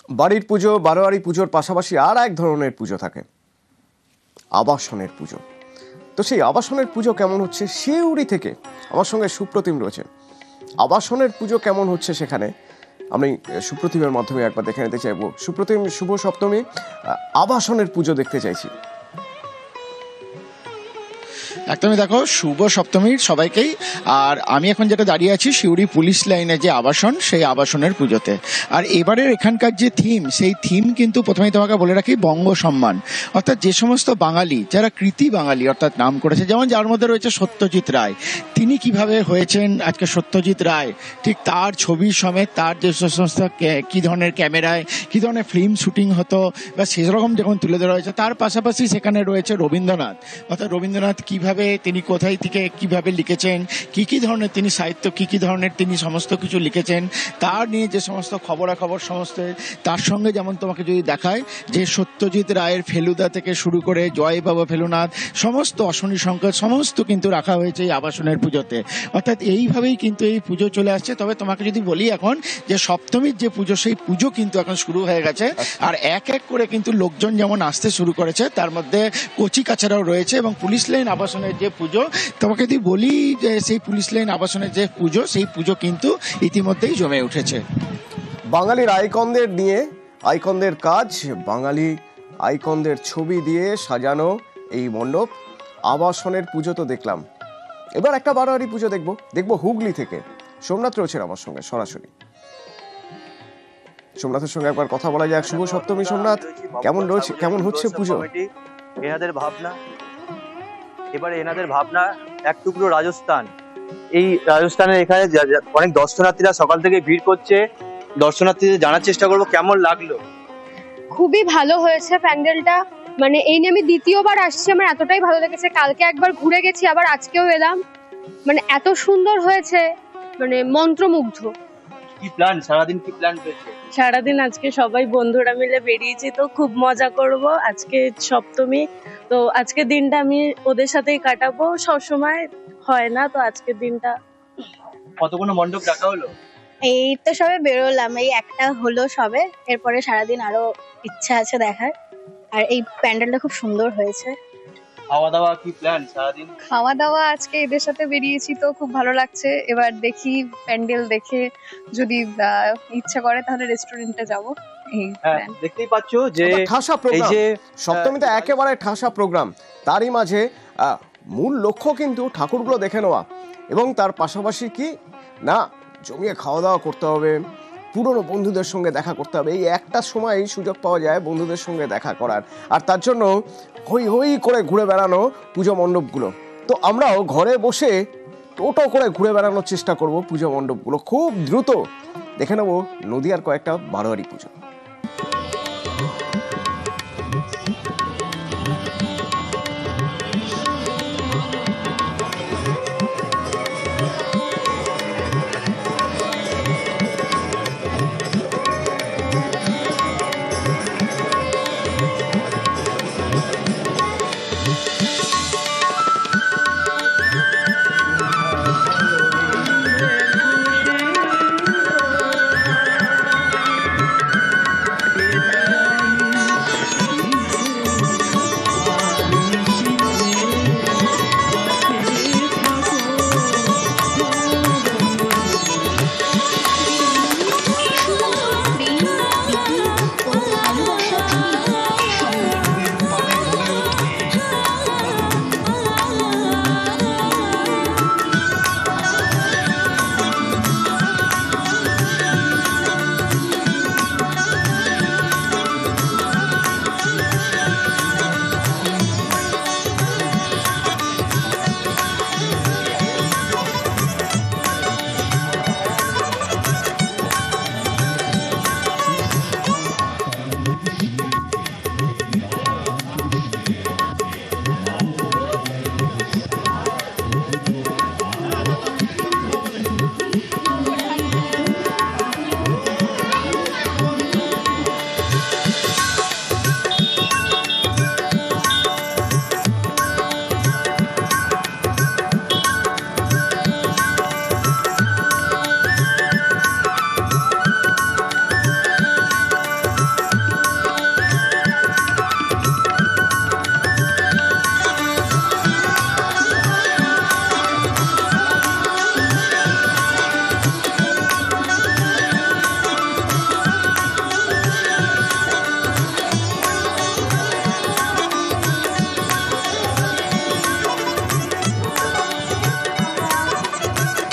বাড়ির পুজো, বারোয়ারি পুজোর পাশাপাশি আর এক ধরনের পুজো থাকে, আবাসনের পুজো। তো সেই আবাসনের পুজো কেমন হচ্ছে সিউড়ি থেকে আমার সঙ্গে সুপ্রতিম রয়েছে। আবাসনের পুজো কেমন হচ্ছে সেখানে আমি সুপ্রতিমের মাধ্যমে একবার দেখে নিতে চাইবো। সুপ্রতিম, শুভ সপ্তমী, আবাসনের পুজো দেখতে চাইছি। একদমই, দেখো শুভ সপ্তমীর সবাইকেই। আর আমি এখন যেটা দাঁড়িয়ে আছি সিউড়ি পুলিশ লাইনে যে আবাসন, সেই আবাসনের পুজোতে। আর এবারের এখানকার যে থিম, সেই থিম কিন্তু প্রথমেই তোমাকে বলে রাখি বঙ্গ সম্মান। অর্থাৎ যে সমস্ত বাঙালি যারা কৃতি বাঙালি অর্থাৎ নাম করেছে, যেমন যার মধ্যে রয়েছে সত্যজিৎ রায়, তিনি কিভাবে হয়েছেন আজকে সত্যজিৎ রায়, ঠিক তার ছবি সমেত তার যে সমস্ত কী ধরনের ক্যামেরায় কী ধরনের ফিল্ম শুটিং হতো বা সেরকম যখন তুলে ধরা হয়েছে। তার পাশাপাশি সেখানে রয়েছে রবীন্দ্রনাথ, অর্থাৎ রবীন্দ্রনাথ কিভাবে তিনি কোথায় থেকে কিভাবে লিখেছেন, কি ধরনের তিনি সাহিত্য, কি ধরনের তিনি সমস্ত কিছু লিখেছেন, তার নিয়ে যে সমস্ত খবরাখবর সমস্ত। তার সঙ্গে যেমন তোমাকে যদি দেখায় যে সত্যজিৎ রায়ের ফেলুদা থেকে শুরু করে জয় বাবা ফেলুনাথ, সমস্ত অশনি সংকেত সমস্ত কিন্তু রাখা হয়েছে এই আবাসনের পুজোতে। অর্থাৎ এইভাবেই কিন্তু এই পুজো চলে আসছে। তবে তোমাকে যদি বলি এখন যে সপ্তমীর যে পুজো, সেই পুজো কিন্তু এখন শুরু হয়ে গেছে। আর এক এক করে কিন্তু লোকজন যেমন আসতে শুরু করেছে, তার মধ্যে কচি কাচারাও রয়েছে। এবং পুলিশ লাইন আবাসনের যে পুজো, তোমাকে যদি বলি যে সেই পুলিশ লাইন আবাসনের যে পুজো, সেই পুজো কিন্তু ইতিমধ্যেই জমে উঠেছে। বাঙালির আইকনদের নিয়ে, আইকনদের কাজ, বাঙালি আইকনদের ছবি দিয়ে সাজানো এই মণ্ডপ। আবাসনের পুজো তো দেখলাম, এবার একটা বারোয়ারি পুজো দেখবো হুগলি থেকে। সোমনাথ রয়েছেন আমার সঙ্গে সরাসরি। সোমনাথের সঙ্গে একবার কথা বলা যাক। শুভ সপ্তমী সোমনাথ, কেমন হচ্ছে পুজো? এনাদের ভাবনা, এবারে এনাদের ভাবনা এক টুকরো রাজস্থান। এই রাজস্থানের এখানে অনেক দর্শনার্থীরা সকাল থেকে ভিড় করছে। দর্শনার্থীদের জানার চেষ্টা করবো কেমন লাগলো। খুবই ভালো হয়েছে প্যান্ডেলটা, মানে এই নিয়ে আমি দ্বিতীয়বার আসছি, আমার এতটাই ভালো লেগেছে। কালকে একবার ঘুরে গেছি, আবার আজকেও এলাম, মানে এত সুন্দর হয়েছে, মানে মন্ত্রমুগ্ধ। কি প্ল্যান, সারাদিন কি প্ল্যান রয়েছে? সারাদিন আজকে সবাই বন্ধুরা মিলে বেরিয়েছি, তো খুব মজা করব। আজকে সপ্তমী, তো আজকের দিনটা আমি ওদের সাথেই কাটাবো। সবসময় হয় না, তো আজকের দিনটা। কতগুলো মণ্ডপ রাখা হলো? এই তো সবে বেরোলাম, এই একটা হলো সবে। এরপরে সারাদিন আরো ইচ্ছা আছে দেখার। আর এই প্যান্ডেলটা খুব সুন্দর হয়েছে। খাওয়া দাওয়া কি প্ল্যান সারাদিন? খাওয়া দাওয়া আজকে এদের সাথে বেরিয়েছি, তো খুব ভালো লাগছে। এবার দেখি প্যান্ডেল দেখে যদি ইচ্ছা করে তাহলে রেস্টুরেন্টে যাবো। দেখতেই পাচ্ছ যে ঠাসা প্রোগ্রাম, সপ্তমীতে একেবারে ঠাসা প্রোগ্রাম। তারই মাঝে মূল লক্ষ্য কিন্তু ঠাকুরগুলো দেখে নেওয়া, এবং তার পাশাপাশি কি না জমিয়ে খাওয়া দাওয়া করতে হবে, পুরনো বন্ধুদের সঙ্গে দেখা করতে হবে। এই একটা সময় সুযোগ পাওয়া যায় বন্ধুদের সঙ্গে দেখা করার, আর তার জন্য হই হই করে ঘুরে বেড়ানো পুজো মণ্ডপগুলো। তো আমরাও ঘরে বসে টোটো করে ঘুরে বেড়ানোর চেষ্টা করব পুজো মণ্ডপগুলো। খুব দ্রুত দেখে নেব নদিয়ার কয়েকটা বারোয়ারি পুজো।